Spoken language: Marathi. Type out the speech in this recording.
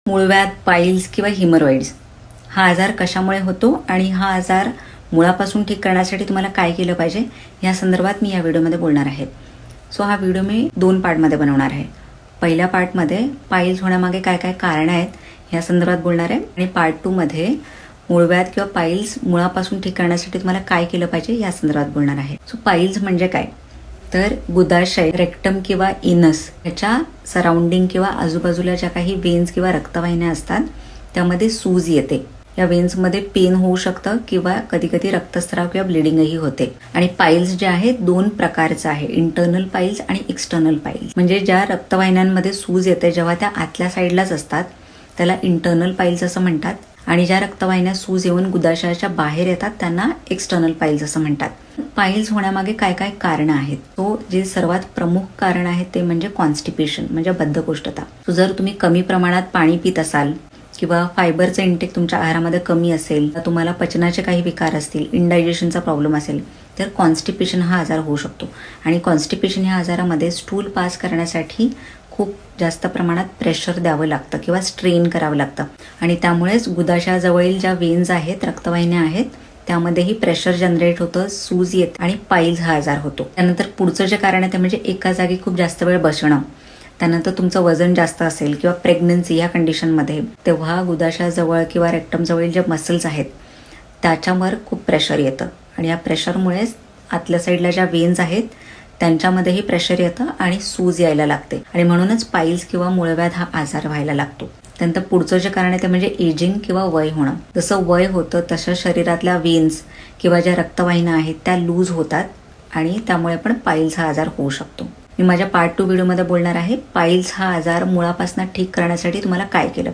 मूळव्याध, पाईल्स किंवा हिमरॉइड्स हा आजार कशामुळे होतो आणि हा आजार मुळापासून ठीक करण्यासाठी तुम्हाला काय केलं पाहिजे या संदर्भात मी या व्हिडिओमध्ये बोलणार आहे. सो हा व्हिडिओ मी 2 पार्टमध्ये बनवणार आहे. पहिल्या पार्टमध्ये पाईल्स होण्यामागे काय काय कारणं आहेत या संदर्भात बोलणार आहे आणि पार्ट 2 मध्ये मूळव्याध किंवा पाईल्स मुळापासून ठीक करण्यासाठी तुम्हाला काय केलं पाहिजे या संदर्भात बोलणार आहे. सो पाईल्स म्हणजे काय, तर गुदाशय, रेक्टम किंवा इनस याच्या सराउंडिंग किंवा आजूबाजूला ज्या काही वेन्स किंवा रक्तवाहिन्या असतात त्यामध्ये सूज येते. या वेन्समध्ये पेन होऊ शकतं किंवा कधी कधी रक्तस्राव किंवा ब्लिडिंगही होते. आणि पाईल्स जे आहेत 2 प्रकारचं आहे, इंटरनल पाईल्स आणि एक्सटर्नल पाईल्स. म्हणजे ज्या रक्तवाहिन्यांमध्ये सूज येते जेव्हा त्या आतल्या साईडलाच असतात त्याला इंटरनल पाईल्स असं म्हणतात, आणि ज्या रक्तवाहिन्या सूज येऊन गुदाशयाच्या बाहेर येतात त्यांना एक्सटर्नल पाईल्स असं म्हणतात. पाईल्स होण्यामागे काय काय कारणं आहेत, तो जे सर्वात प्रमुख कारण आहे ते म्हणजे कॉन्स्टिपेशन, म्हणजे बद्धकोष्ठता. सो जर तुम्ही कमी प्रमाणात पाणी पित असाल किंवा फायबरचं इंटेक तुमच्या आहारामध्ये कमी असेल, तुम्हाला पचनाचे काही विकार असतील, इनडायजेशनचा प्रॉब्लेम असेल, तर कॉन्स्टिपेशन हा आजार होऊ शकतो. आणि कॉन्स्टिपेशन ह्या आजारामध्ये स्टूल पास करण्यासाठी खूप जास्त प्रमाणात प्रेशर द्यावं लागतं किंवा स्ट्रेन करावं लागतं, आणि त्यामुळेच गुदाशयाजवळील ज्या वेन्स आहेत, रक्तवाहिन्या आहेत, त्यामध्येही प्रेशर जनरेट होतं, सूज येते आणि पाईल्स हा आजार होतो. त्यानंतर पुढचं जे कारण आहे ते म्हणजे एका जागी खूप जास्त वेळ बसणं. त्यानंतर तुमचं वजन जास्त असेल किंवा प्रेग्नन्सी या कंडिशनमध्ये, तेव्हा गुदाशयाजवळ किंवा रेक्टमजवळील जे मसल्स आहेत त्याच्यावर खूप प्रेशर येतं, आणि या प्रेशरमुळेच आतल्या साईडला ज्या वेन्स आहेत त्यांच्यामध्येही प्रेशर येतं आणि सूज यायला लागते, आणि म्हणूनच पाईल्स किंवा मूळव्याध हा आजार व्हायला लागतो. त्यानंतर पुढचं जे कारण आहे ते म्हणजे एजिंग किंवा वय होणं. जसं वय होतं तसं शरीरातल्या वेन्स किंवा ज्या रक्तवाहिन्या आहेत त्या लूज होतात, आणि त्यामुळे पण पाईल्स हा आजार होऊ शकतो. मी माझ्या पार्ट 2 व्हिडिओमध्ये बोलणार आहे पाईल्स हा आजार मुळापासून ठीक करण्यासाठी तुम्हाला काय केलं.